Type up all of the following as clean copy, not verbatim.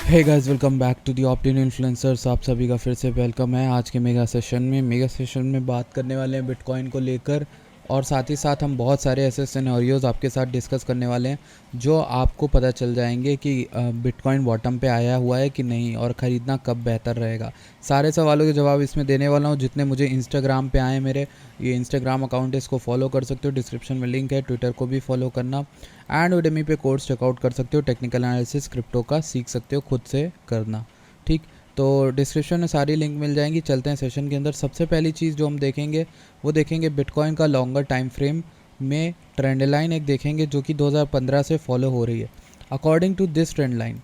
Hey guys, welcome back to the Optin Influencers. आप सभी का फिर से वेलकम है। आज के मेगा सेशन में बात करने वाले हैं बिटकॉइन को लेकर, और साथ ही साथ हम बहुत सारे ऐसे सिनेरियोज आपके साथ डिस्कस करने वाले हैं जो आपको पता चल जाएंगे कि बिटकॉइन बॉटम पे आया हुआ है कि नहीं और ख़रीदना कब बेहतर रहेगा। सारे सवालों के जवाब इसमें देने वाला हूँ जितने मुझे इंस्टाग्राम पे आए। मेरे ये इंस्टाग्राम अकाउंट है, इसको फॉलो कर सकते हो, डिस्क्रिप्शन में लिंक है। ट्विटर को भी फॉलो करना, एंड उडेमी पे कोर्स चेकआउट कर सकते हो। टेक्निकल एनालिसिस क्रिप्टो का सीख सकते हो खुद से करना। ठीक, तो डिस्क्रिप्शन में सारी लिंक मिल जाएंगी। चलते हैं सेशन के अंदर। सबसे पहली चीज़ जो हम देखेंगे वो देखेंगे बिटकॉइन का लॉन्गर टाइम फ्रेम में ट्रेंड लाइन एक देखेंगे जो कि 2015 से फॉलो हो रही है। According to this trend line,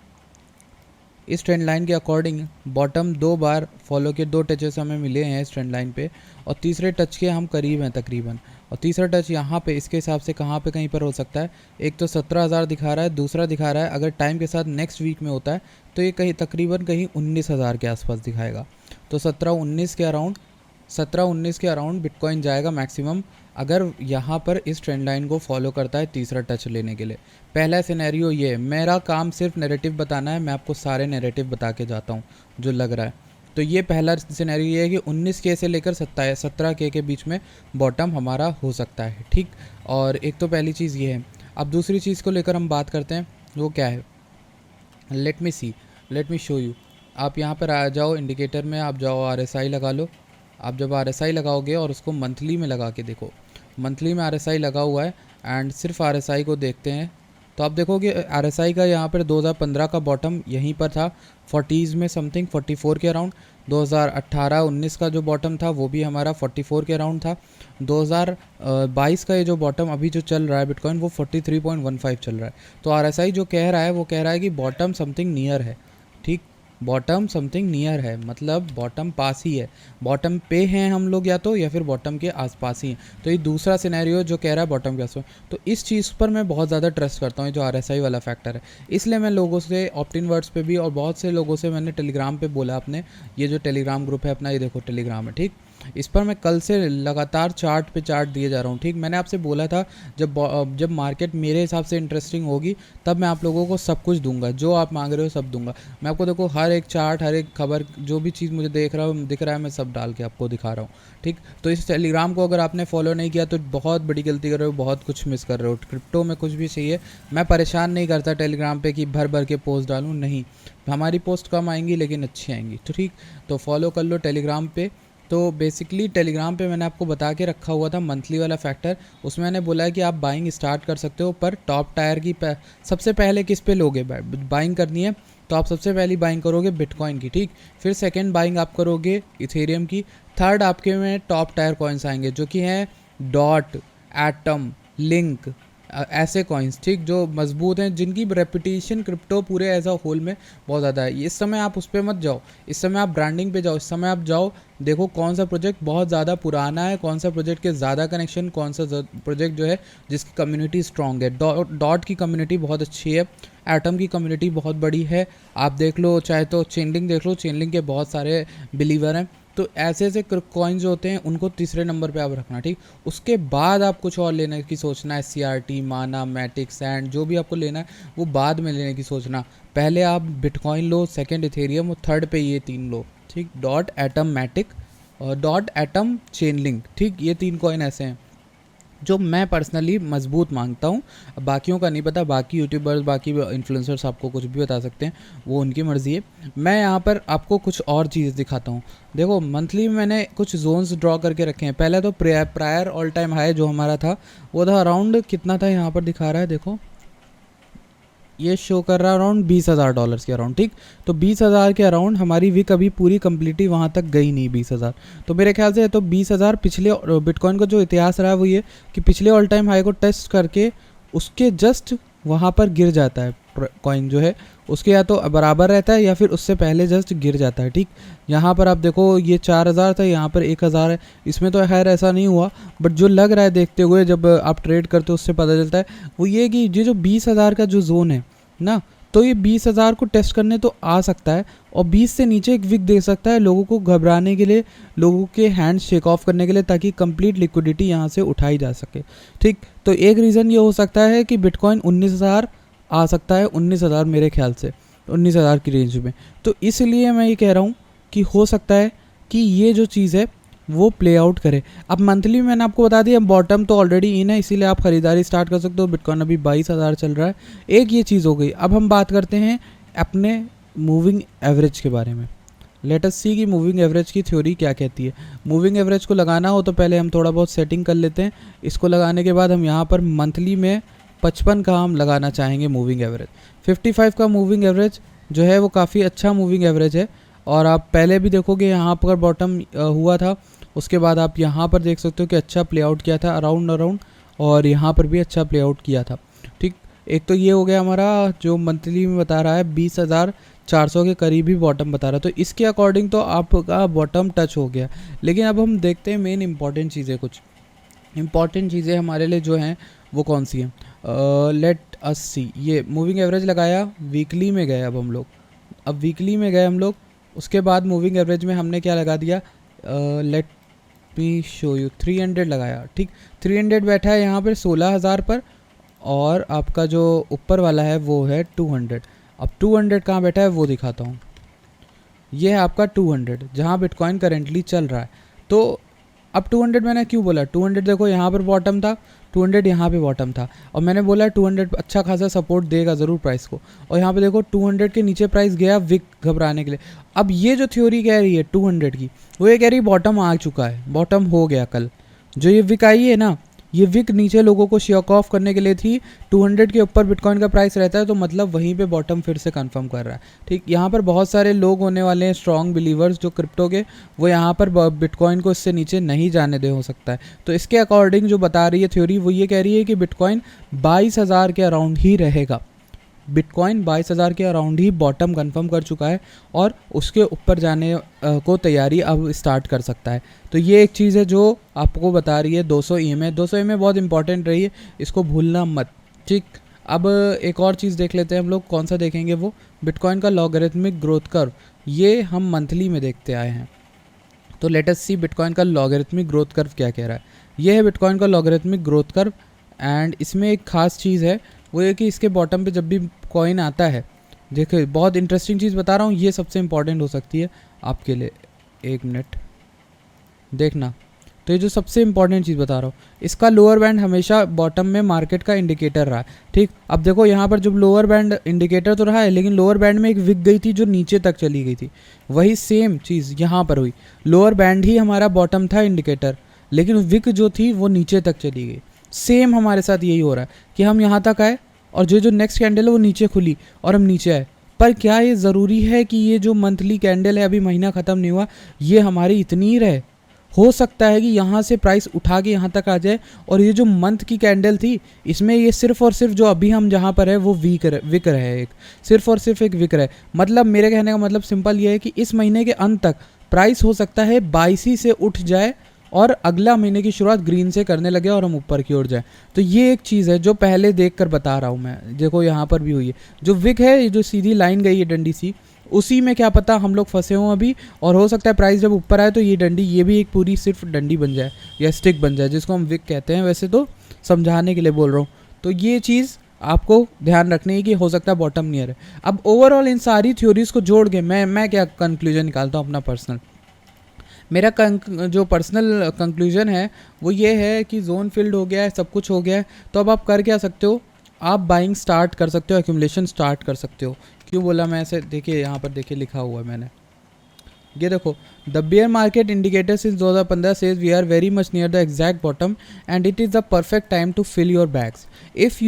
इस ट्रेंड लाइन के अकॉर्डिंग बॉटम 2 बार फॉलो के 2 टचेस हमें मिले हैं इस ट्रेंड लाइन पे, और तीसरे टच के हम करीब हैं तकरीबन। और तीसरा टच यहाँ पे इसके हिसाब से कहाँ पे कहीं पर हो सकता है। एक तो 17,000 दिखा रहा है, दूसरा दिखा रहा है अगर टाइम के साथ नेक्स्ट वीक में होता है तो ये कहीं तकरीबन कहीं 19,000 के आसपास दिखाएगा। तो 17-19 के अराउंड बिटकॉइन जाएगा मैक्सिमम, अगर यहाँ पर इस ट्रेंड लाइन को फॉलो करता है तीसरा टच लेने के लिए। पहला सिनेरियो ये है। मेरा काम सिर्फ नैरेटिव बताना है, मैं आपको सारे नैरेटिव बता के जाता हूँ जो लग रहा है। तो ये पहला सिनेरियो ये है कि 19K से लेकर 17K के बीच में बॉटम हमारा हो सकता है। ठीक, और एक तो पहली चीज़ ये है। अब दूसरी चीज़ को लेकर हम बात करते हैं, वो क्या है। Let me show you. आप यहाँ पर आ जाओ, इंडिकेटर में आप जाओ, RSI लगा लो। आप जब RSI लगाओगे और उसको मंथली में लगा के देखो, मंथली में RSI लगा हुआ है एंड सिर्फ RSI को देखते हैं तो आप देखोगे RSI का यहाँ पर 2015 का बॉटम यहीं पर था 40s में समथिंग, 44 के अराउंड। 2018-19 का जो बॉटम था वो भी हमारा 44 के अराउंड था। 2022 का ये जो बॉटम अभी जो चल रहा है बिटकॉइन वो 43.15 चल रहा है। तो RSI जो कह रहा है वो कह रहा है कि बॉटम समथिंग नियर है। ठीक, बॉटम समथिंग नियर है मतलब बॉटम पास ही है। बॉटम पे हैं हम लोग या फिर बॉटम के आसपास ही हैं। तो ये दूसरा सिनेरियो जो कह रहा है बॉटम के आसपास। तो इस चीज़ पर मैं बहुत ज़्यादा ट्रस्ट करता हूँ, जो RSI वाला फैक्टर है। इसलिए मैं लोगों से ऑप्टिन वर्ड्स पे भी और बहुत से लोगों से मैंने टेलीग्राम पे बोला अपने, ये जो टेलीग्राम ग्रुप है अपना, ये देखो टेलीग्राम है। ठीक, इस पर मैं कल से लगातार चार्ट पे चार्ट दिए जा रहा हूँ। ठीक, मैंने आपसे बोला था जब मार्केट मेरे हिसाब से इंटरेस्टिंग होगी तब मैं आप लोगों को सब कुछ दूंगा, जो आप मांग रहे हो सब दूंगा। मैं आपको देखो हर एक चार्ट, हर एक खबर, जो भी चीज़ मुझे दिख रहा है मैं सब डाल के आपको दिखा रहा हूँ। ठीक, तो इस टेलीग्राम को अगर आपने फॉलो नहीं किया तो बहुत बड़ी गलती कर रहे हो, बहुत कुछ मिस कर रहे हो। क्रिप्टो में कुछ भी चाहिए, मैं परेशान नहीं करता टेलीग्राम पे कि भर भर के पोस्ट डालूँ, नहीं। हमारी पोस्ट कम आएंगी लेकिन अच्छी आएंगी। तो ठीक, तो फॉलो कर लो टेलीग्राम पे। तो बेसिकली टेलीग्राम पे मैंने आपको बता के रखा हुआ था मंथली वाला फैक्टर, उसमें मैंने बोला है कि आप बाइंग स्टार्ट कर सकते हो, पर टॉप टायर की सबसे पहले किस पे लोगे बाइंग करनी है तो आप सबसे पहली बाइंग करोगे बिटकॉइन की। ठीक, फिर सेकंड बाइंग आप करोगे इथेरियम की। थर्ड आपके में टॉप टायर कॉइन्स आएंगे जो कि हैं डॉट, एटम, लिंक, ऐसे कॉइन्स। ठीक, जो मजबूत हैं, जिनकी रेपुटेशन क्रिप्टो पूरे एज अ होल में बहुत ज़्यादा है। इस समय आप उस पर मत जाओ, इस समय आप ब्रांडिंग पे जाओ। इस समय आप जाओ, देखो कौन सा प्रोजेक्ट बहुत ज़्यादा पुराना है, कौन सा प्रोजेक्ट के ज़्यादा कनेक्शन, कौन सा प्रोजेक्ट जो है जिसकी कम्युनिटी स्ट्रॉन्ग है। डॉट की कम्युनिटी बहुत अच्छी है, एटम की कम्युनिटी बहुत बड़ी है। आप देख लो, चाहे तो चेनलिंक देख लो, चेनलिंक के बहुत सारे बिलीवर हैं। तो ऐसे ऐसे कॉइन्स जो होते हैं उनको तीसरे नंबर पे आप रखना। ठीक, उसके बाद आप कुछ और लेने की सोचना है, SCRT, माना, मैटिक, सैंड, जो भी आपको लेना है वो बाद में लेने की सोचना। पहले आप बिटकॉइन लो, सेकंड इथेरियम और थर्ड पे ये 3 लो। ठीक, डॉट, एटम, मैटिक और डॉट, एटम, चेनलिंक। ठीक, ये 3 कॉइन ऐसे हैं जो मैं पर्सनली मजबूत मांगता हूँ। बाकियों का नहीं पता, बाकी यूट्यूबर्स, बाकी इन्फ्लुएंसर्स आपको कुछ भी बता सकते हैं, वो उनकी मर्ज़ी है। मैं यहाँ पर आपको कुछ और चीज़ दिखाता हूँ। देखो मंथली में मैंने कुछ जोन्स ड्रॉ करके रखे हैं। पहले तो प्रायर ऑल टाइम हाई जो हमारा था वो था अराउंड, कितना था यहाँ पर दिखा रहा है, देखो ये शो कर रहा है अराउंड $20,000 के अराउंड। ठीक, तो 20,000 के अराउंड हमारी विक अभी पूरी कम्प्लीटली वहाँ तक गई नहीं, 20,000। तो मेरे ख्याल से तो 20,000 पिछले बिटकॉइन का जो इतिहास रहा है वो ये कि पिछले ऑल टाइम हाई को टेस्ट करके उसके जस्ट वहाँ पर गिर जाता है कॉइन जो है, उसके या तो बराबर रहता है या फिर उससे पहले जस्ट गिर जाता है। ठीक, यहाँ पर आप देखो ये 4,000 था, यहाँ पर 1,000 है। इसमें तो खैर ऐसा नहीं हुआ, बट जो लग रहा है देखते हुए, जब आप ट्रेड करते हो उससे पता चलता है, वो ये कि ये जो 20,000 का जो जोन है ना, तो ये 20,000 को टेस्ट करने तो आ सकता है और 20 से नीचे एक विक दे सकता है लोगों को घबराने के लिए, लोगों के हैंड शेक ऑफ करने के लिए, ताकि कंप्लीट लिक्विडिटी यहाँ से उठाई जा सके। ठीक, तो एक रीज़न ये हो सकता है कि बिटकॉइन 19,000 आ सकता है, 19,000 मेरे ख्याल से। 19,000 की रेंज में। तो इसलिए मैं ये कह रहा हूँ कि हो सकता है कि ये जो चीज़ है वो प्ले आउट करे। अब मंथली मैंने आपको बता दिया, बॉटम तो ऑलरेडी इन है, इसीलिए आप ख़रीदारी स्टार्ट कर सकते हो। बिटकॉइन अभी 22,000 चल रहा है। एक ये चीज़ हो गई। अब हम बात करते हैं अपने मूविंग एवरेज के बारे में। लेट अस सी कि मूविंग एवरेज की थ्योरी क्या कहती है। मूविंग एवरेज को लगाना हो तो पहले हम थोड़ा बहुत सेटिंग कर लेते हैं। इसको लगाने के बाद हम यहाँ पर मंथली में 55 का हम लगाना चाहेंगे मूविंग एवरेज। 55 का मूविंग एवरेज जो है वो काफ़ी अच्छा मूविंग एवरेज है। और आप पहले भी देखोगे यहाँ पर बॉटम हुआ था, उसके बाद आप यहाँ पर देख सकते हो कि अच्छा प्ले आउट किया था अराउंड, और यहाँ पर भी अच्छा प्ले आउट किया था। ठीक, एक तो ये हो गया हमारा जो मंथली में बता रहा है 20,400 के करीब ही बॉटम बता रहा है। तो इसके अकॉर्डिंग तो आपका बॉटम टच हो गया। लेकिन अब हम देखते हैं मेन इंपॉर्टेंट चीज़ें, कुछ इंपॉर्टेंट चीज़ें हमारे लिए जो हैं वो कौन सी हैं। लेट अस सी, ये मूविंग एवरेज लगाया, वीकली में गए अब हम लोग। अब वीकली में गए हम लोग, उसके बाद मूविंग एवरेज में हमने क्या लगा दिया, लेट मी शो यू, 300 लगाया। ठीक, 300 बैठा है यहाँ पर 16,000 पर, और आपका जो ऊपर वाला है वो है 200। अब 200 कहाँ बैठा है वो दिखाता हूँ। ये है आपका 200 जहाँ बिटकॉइन करेंटली चल रहा है। तो अब 200 मैंने क्यों बोला, 200 देखो यहाँ पर बॉटम था, 200 यहाँ पे बॉटम था, और मैंने बोला 200 अच्छा खासा सपोर्ट देगा ज़रूर प्राइस को। और यहाँ पे देखो 200 के नीचे प्राइस गया विक घबराने के लिए। अब ये जो थ्योरी कह रही है 200 की, वो ये कह रही है बॉटम आ चुका है, बॉटम हो गया कल। जो ये विक आई है ना, ये विक नीचे लोगों को शेक ऑफ करने के लिए थी। 200 के ऊपर बिटकॉइन का प्राइस रहता है तो मतलब वहीं पे बॉटम फिर से कंफर्म कर रहा है। ठीक, यहाँ पर बहुत सारे लोग होने वाले हैं स्ट्रॉन्ग बिलीवर्स जो क्रिप्टो के, वो यहाँ पर बिटकॉइन को इससे नीचे नहीं जाने दे हो सकता है। तो इसके अकॉर्डिंग जो बता रही है थ्योरी वो ये कह रही है कि बिटकॉइन 22,000 के अराउंड ही रहेगा। बिटकॉइन 22,000 के अराउंड ही बॉटम कंफर्म कर चुका है और उसके ऊपर जाने को तैयारी अब स्टार्ट कर सकता है। तो ये एक चीज़ है जो आपको बता रही है 200 EMA। 200 EMA बहुत इंपॉर्टेंट रही है, इसको भूलना मत। ठीक, अब एक और चीज़ देख लेते हैं हम लोग, कौन सा देखेंगे वो, बिटकॉइन का लॉगरिथमिक ग्रोथ कर्व। ये हम मंथली में देखते आए हैं। तो लेट अस सी बिटकॉइन का लॉगरिथमिक ग्रोथ कर्व क्या कह रहा है। ये है बिटकॉइन का लॉगरिथमिक ग्रोथ कर्व, एंड इसमें एक खास चीज़ है, वो ये कि इसके बॉटम पे जब भी कॉइन आता है, देखिए बहुत इंटरेस्टिंग चीज़ बता रहा हूँ, ये सबसे इंपॉर्टेंट हो सकती है आपके लिए। एक मिनट देखना, तो ये जो सबसे इंपॉर्टेंट चीज़ बता रहा हूँ, इसका लोअर बैंड हमेशा बॉटम में मार्केट का इंडिकेटर रहा है। ठीक, अब देखो यहाँ पर जब लोअर बैंड इंडिकेटर तो रहा है, लेकिन लोअर बैंड में एक विक गई थी जो नीचे तक चली गई थी। वही सेम चीज़ यहाँ पर हुई, लोअर बैंड ही हमारा बॉटम था इंडिकेटर, लेकिन विक जो थी वो नीचे तक चली गई। सेम हमारे साथ यही हो रहा है कि हम यहाँ तक आए और जो नेक्स्ट कैंडल है वो नीचे खुली और हम नीचे आए। पर क्या ये ज़रूरी है कि ये जो मंथली कैंडल है, अभी महीना ख़त्म नहीं हुआ, ये हमारी इतनी ही रहे? हो सकता है कि यहाँ से प्राइस उठा के यहाँ तक आ जाए, और ये जो मंथ की कैंडल थी इसमें ये सिर्फ और सिर्फ जो अभी हम जहाँ पर है वो विक रहे, एक सिर्फ और सिर्फ एक विक रहे। मतलब मेरे कहने का मतलब सिंपल ये है कि इस महीने के अंत तक प्राइस हो सकता है 22 से उठ जाए और अगला महीने की शुरुआत ग्रीन से करने लगे और हम ऊपर की ओर जाएं। तो ये एक चीज़ है जो पहले देख कर बता रहा हूँ मैं। देखो यहाँ पर भी हुई है, जो विक है, ये जो सीधी लाइन गई है डंडी सी, उसी में क्या पता हम लोग फंसे हों अभी, और हो सकता है प्राइस जब ऊपर आए तो ये डंडी, ये भी एक पूरी सिर्फ डंडी बन जाए या स्टिक बन जाए, जिसको हम विक कहते हैं, वैसे तो समझाने के लिए बोल रहा हूँ। तो ये चीज़ आपको ध्यान रखनी है कि हो सकता है बॉटम नियर है। अब ओवरऑल इन सारी थ्योरीज़ को जोड़ के मैं क्या कंक्लूजन निकालता हूँ अपना पर्सनल, मेरा जो पर्सनल कंक्लूजन है वो ये है कि जोन फिल्ड हो गया है, सब कुछ हो गया है। तो अब आप कर क्या सकते हो, आप बाइंग स्टार्ट कर सकते हो, एक्यूमुलेशन स्टार्ट कर सकते हो। क्यों बोला मैं ऐसे, देखिए यहाँ पर देखिए लिखा हुआ है मैंने, ये देखो, the bear market indicator since 2015 says we are very much near the exact bottom and it is the perfect time to fill your bags. If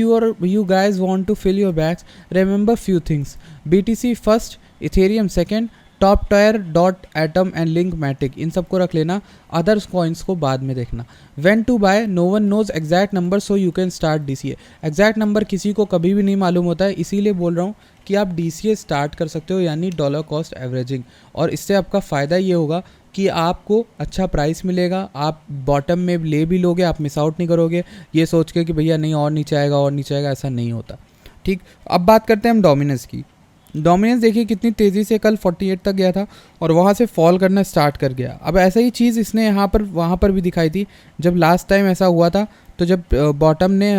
you guys want to fill your bags, remember few things: BTC first, Ethereum second, top tier, Dot Atom and Link Matic, इन सबको रख लेना, others coins को बाद में देखना। When to buy, no one knows exact number so you can start DCA। Exact number किसी को कभी भी नहीं मालूम होता है, इसीलिए बोल रहा हूँ कि आप DCA स्टार्ट कर सकते हो, यानी डॉलर कॉस्ट एवरेजिंग। और इससे आपका फ़ायदा ये होगा कि आपको अच्छा प्राइस मिलेगा, आप बॉटम में ले भी लोगे, आप मिस आउट नहीं करोगे ये सोच के कि भैया नहीं और नीचे आएगा और नीचे आएगा, ऐसा नहीं होता। ठीक, अब बात करते हैं हम डोमिनेंस की। डोमिनेंस देखिए कितनी तेज़ी से कल 48 तक गया था और वहाँ से फॉल करना स्टार्ट कर गया। अब ऐसा ही चीज़ इसने यहाँ पर वहाँ पर भी दिखाई थी। जब लास्ट टाइम ऐसा हुआ था तो जब बॉटम ने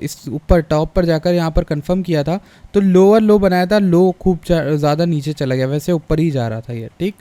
इस ऊपर टॉप पर जाकर यहाँ पर कंफर्म किया था तो लोअर लो बनाया था, लो खूब ज़्यादा नीचे चला गया, वैसे ऊपर ही जा रहा था ये, ठीक।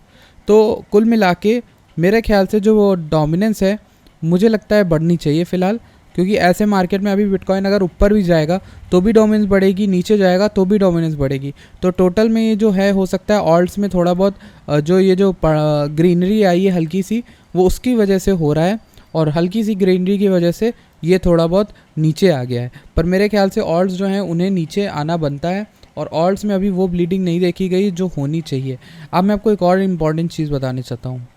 तो कुल मिला के मेरे ख्याल से जो वो डोमिनेंस है मुझे लगता है बढ़नी चाहिए फ़िलहाल, क्योंकि ऐसे मार्केट में अभी बिटकॉइन अगर ऊपर भी जाएगा तो भी डोमिनेंस बढ़ेगी, नीचे जाएगा तो भी डोमिनेंस बढ़ेगी। तो टोटल में ये जो है हो सकता है ऑल्ट्स में थोड़ा बहुत जो ये जो ग्रीनरी आई है हल्की सी, वो उसकी वजह से हो रहा है, और हल्की सी ग्रीनरी की वजह से ये थोड़ा बहुत नीचे आ गया है। पर मेरे ख्याल से ऑल्ट्स जो हैं उन्हें नीचे आना बनता है, और ऑल्ट्स में अभी वो ब्लीडिंग नहीं देखी गई जो होनी चाहिए। अब मैं आपको एक और इम्पॉर्टेंट चीज़ बताना चाहता हूँ।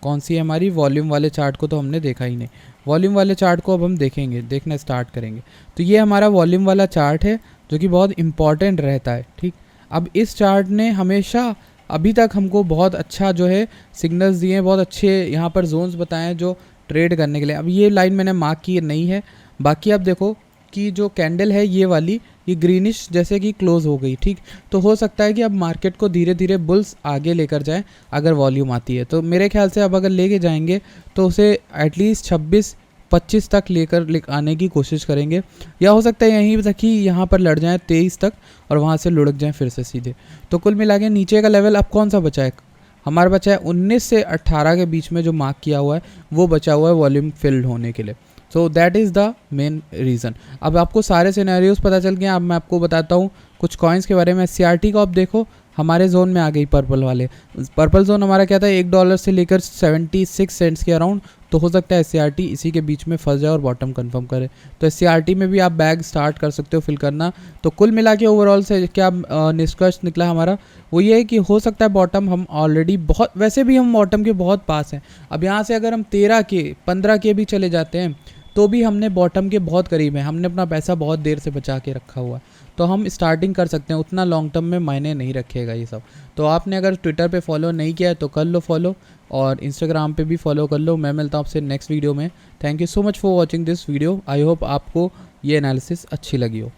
कौन सी है? हमारी वॉल्यूम वाले चार्ट को तो हमने देखा ही नहीं। वॉल्यूम वाले चार्ट को अब हम देखेंगे, देखना स्टार्ट करेंगे। तो ये हमारा वॉल्यूम वाला चार्ट है जो कि बहुत इंपॉर्टेंट रहता है, ठीक। अब इस चार्ट ने हमेशा अभी तक हमको बहुत अच्छा जो है सिग्नल्स दिए हैं, बहुत अच्छे यहाँ पर जोन्स बताए हैं जो ट्रेड करने के लिए। अब ये लाइन मैंने मार्क की नहीं है, बाकी अब देखो कि जो कैंडल है ये वाली, ये ग्रीनिश जैसे कि क्लोज़ हो गई, ठीक। तो हो सकता है कि अब मार्केट को धीरे धीरे बुल्स आगे लेकर जाएं अगर वॉल्यूम आती है। तो मेरे ख्याल से अब अगर लेके जाएंगे तो उसे एटलीस्ट 26-25 तक लेकर आने की कोशिश करेंगे, या हो सकता है यहीं तक ही यहाँ पर लड़ जाएं 23 तक और वहाँ से लुढ़क जाएं फिर से सीधे। तो कुल मिला के नीचे का लेवल अब कौन सा बचा है? हमारा बचा है 19 से 18 के बीच में जो मार्क किया हुआ है वो बचा हुआ है वॉल्यूम फिल्ड होने के लिए। So that is the main reason. अब आपको सारे सिनेरियोज पता चल गए। अब मैं आपको बताता हूँ कुछ कॉइन्स के बारे में। CRT को आप देखो, हमारे जोन में आ गई पर्पल वाले। पर्पल जोन हमारा क्या था, $1 से लेकर 76 सेंट्स के अराउंड। तो हो सकता है SCRT इसी के बीच में फंस जाए और बॉटम कंफर्म करे। तो SCRT में भी आप बैग स्टार्ट कर सकते हो फिल करना। तो कुल मिला के ओवरऑल से क्या निष्कर्ष निकला हमारा, वो ये है कि हो सकता है बॉटम हम ऑलरेडी बहुत, वैसे भी हम बॉटम के बहुत पास हैं। अब यहाँ से अगर हम 13 के 15 के भी चले जाते हैं तो भी हमने बॉटम के बहुत करीब हैं। हमने अपना पैसा बहुत देर से बचा के रखा हुआ है, तो हम स्टार्टिंग कर सकते हैं। उतना लॉन्ग टर्म में मायने नहीं रखेगा ये सब। तो आपने अगर ट्विटर पे फॉलो नहीं किया है तो कर लो फॉलो, और इंस्टाग्राम पे भी फॉलो कर लो। मैं मिलता हूँ आपसे नेक्स्ट वीडियो में। Thank you so much for watching this video. I hope आपको ये एनालिसिस अच्छी लगी हो।